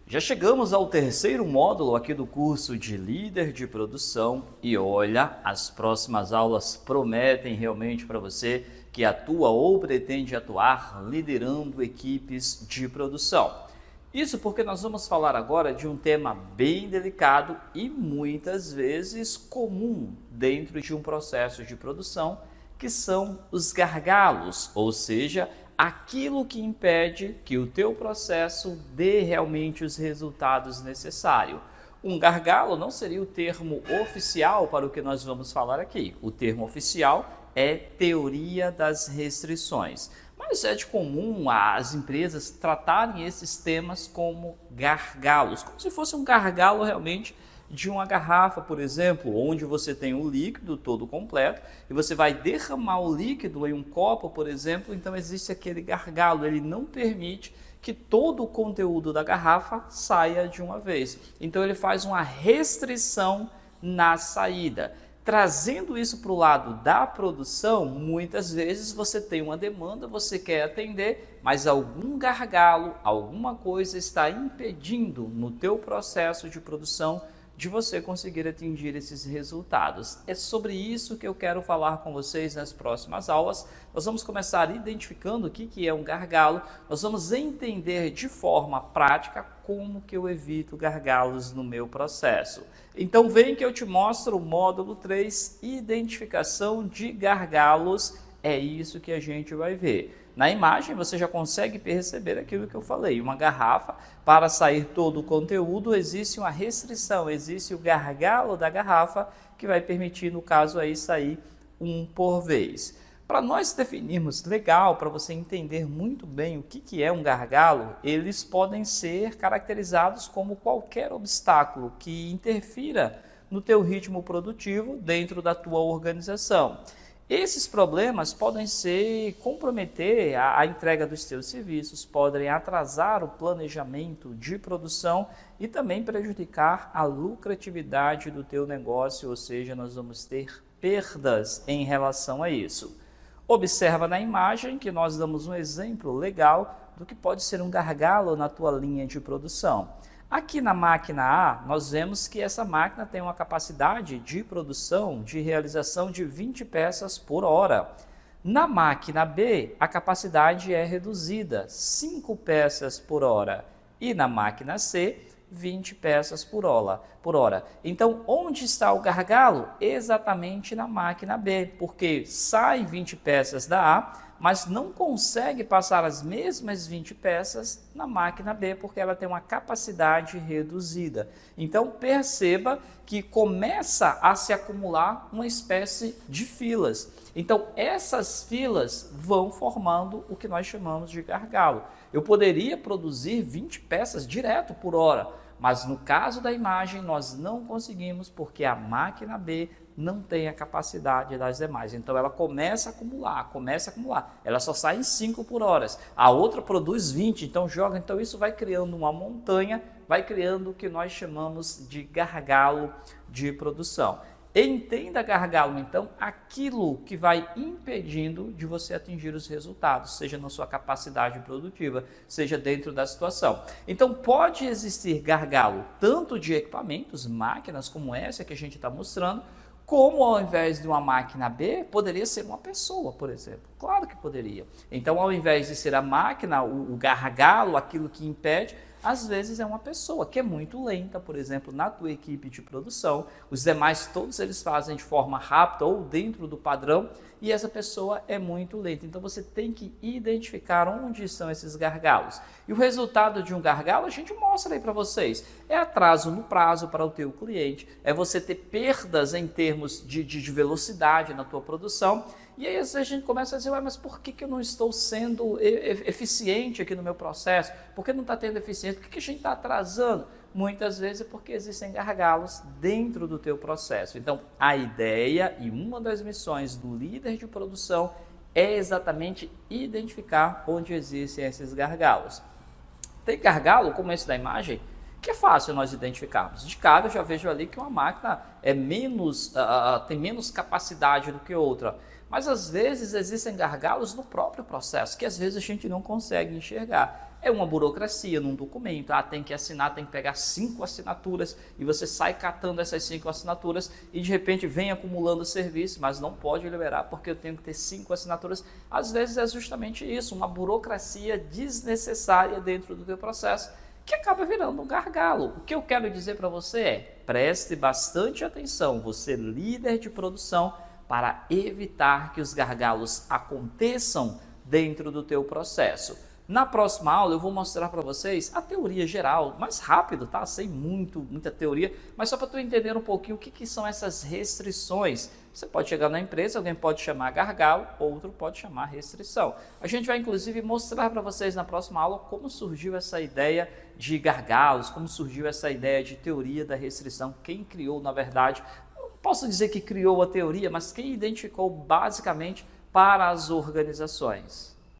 Já chegamos ao terceiro módulo aqui do curso de líder de produção e olha, as próximas aulas prometem realmente para você que atua ou pretende atuar liderando equipes de produção. Isso porque nós vamos falar agora de um tema bem delicado e muitas vezes comum dentro de um processo de produção, que são os gargalos, ou seja, aquilo que impede que o teu processo dê realmente os resultados necessários. Um gargalo não seria o termo oficial para o que nós vamos falar aqui. O termo oficial é teoria das restrições. Mas é de comum as empresas tratarem esses temas como gargalos, como se fosse um gargalo realmente de uma garrafa, por exemplo, onde você tem o líquido todo completo e você vai derramar o líquido em um copo, por exemplo, então existe aquele gargalo, ele não permite que todo o conteúdo da garrafa saia de uma vez. Então ele faz uma restrição na saída. Trazendo isso para o lado da produção, muitas vezes você tem uma demanda, você quer atender, mas algum gargalo, alguma coisa está impedindo no teu processo de produção de você conseguir atingir esses resultados. É sobre isso que eu quero falar com vocês nas próximas aulas. Nós vamos começar identificando o que é um gargalo, nós vamos entender de forma prática como que eu evito gargalos no meu processo. Então vem que eu te mostro o módulo 3, identificação de gargalos, é isso que a gente vai ver. Na imagem você já consegue perceber aquilo que eu falei, uma garrafa, para sair todo o conteúdo existe uma restrição, existe o gargalo da garrafa que vai permitir, no caso aí, sair um por vez. Para nós definirmos legal, para você entender muito bem o que é um gargalo, eles podem ser caracterizados como qualquer obstáculo que interfira no teu ritmo produtivo dentro da tua organização. Esses problemas podem comprometer a entrega dos teus serviços, podem atrasar o planejamento de produção e também prejudicar a lucratividade do teu negócio, ou seja, nós vamos ter perdas em relação a isso. Observa na imagem que nós damos um exemplo legal do que pode ser um gargalo na tua linha de produção. Aqui na máquina A, nós vemos que essa máquina tem uma capacidade de produção, de realização de 20 peças por hora. Na máquina B, a capacidade é reduzida, 5 peças por hora. E na máquina C, 20 peças por hora. Então, onde está o gargalo? Exatamente na máquina B, porque sai 20 peças da A, mas não consegue passar as mesmas 20 peças na máquina B, porque ela tem uma capacidade reduzida. Então, perceba que começa a se acumular uma espécie de filas. Então, essas filas vão formando o que nós chamamos de gargalo. Eu poderia produzir 20 peças direto por hora, mas no caso da imagem nós não conseguimos porque a máquina B não tem a capacidade das demais. Então ela começa a acumular. Ela só sai em 5 por hora. A outra produz 20, então joga. Então isso vai criando uma montanha, vai criando o que nós chamamos de gargalo de produção. Entenda gargalo, então, aquilo que vai impedindo de você atingir os resultados, seja na sua capacidade produtiva, seja dentro da situação. Então, pode existir gargalo tanto de equipamentos, máquinas como essa que a gente está mostrando, como ao invés de uma máquina B, poderia ser uma pessoa, por exemplo. Claro que poderia. Então, ao invés de ser a máquina, o gargalo, aquilo que impede, às vezes é uma pessoa que é muito lenta, por exemplo, na tua equipe de produção, os demais todos eles fazem de forma rápida ou dentro do padrão e essa pessoa é muito lenta. Então você tem que identificar onde estão esses gargalos. E o resultado de um gargalo a gente mostra aí para vocês. É atraso no prazo para o teu cliente, é você ter perdas em termos de velocidade na tua produção. E aí a gente começa a dizer, mas por que eu não estou sendo eficiente aqui no meu processo? Por que não está tendo eficiência? Por que a gente está atrasando? Muitas vezes é porque existem gargalos dentro do teu processo. Então, a ideia e uma das missões do líder de produção é exatamente identificar onde existem esses gargalos. Tem gargalo, como esse da imagem, que é fácil nós identificarmos. De cara eu já vejo ali que uma máquina é tem menos capacidade do que outra. Mas às vezes existem gargalos no próprio processo, que às vezes a gente não consegue enxergar. É uma burocracia num documento, tem que assinar, tem que pegar 5 assinaturas e você sai catando essas 5 assinaturas e de repente vem acumulando serviço, mas não pode liberar porque eu tenho que ter 5 assinaturas. Às vezes é justamente isso, uma burocracia desnecessária dentro do teu processo, que acaba virando um gargalo. O que eu quero dizer para você é, preste bastante atenção, você líder de produção, para evitar que os gargalos aconteçam dentro do teu processo. Na próxima aula eu vou mostrar para vocês a teoria geral, mais rápido, tá? Sem muita teoria, mas só para tu entender um pouquinho o que são essas restrições. Você pode chegar na empresa, alguém pode chamar gargalo, outro pode chamar restrição. A gente vai inclusive mostrar para vocês na próxima aula como surgiu essa ideia de gargalos, como surgiu essa ideia de teoria da restrição, quem criou na verdade, não posso dizer que criou a teoria, mas quem identificou basicamente para as organizações.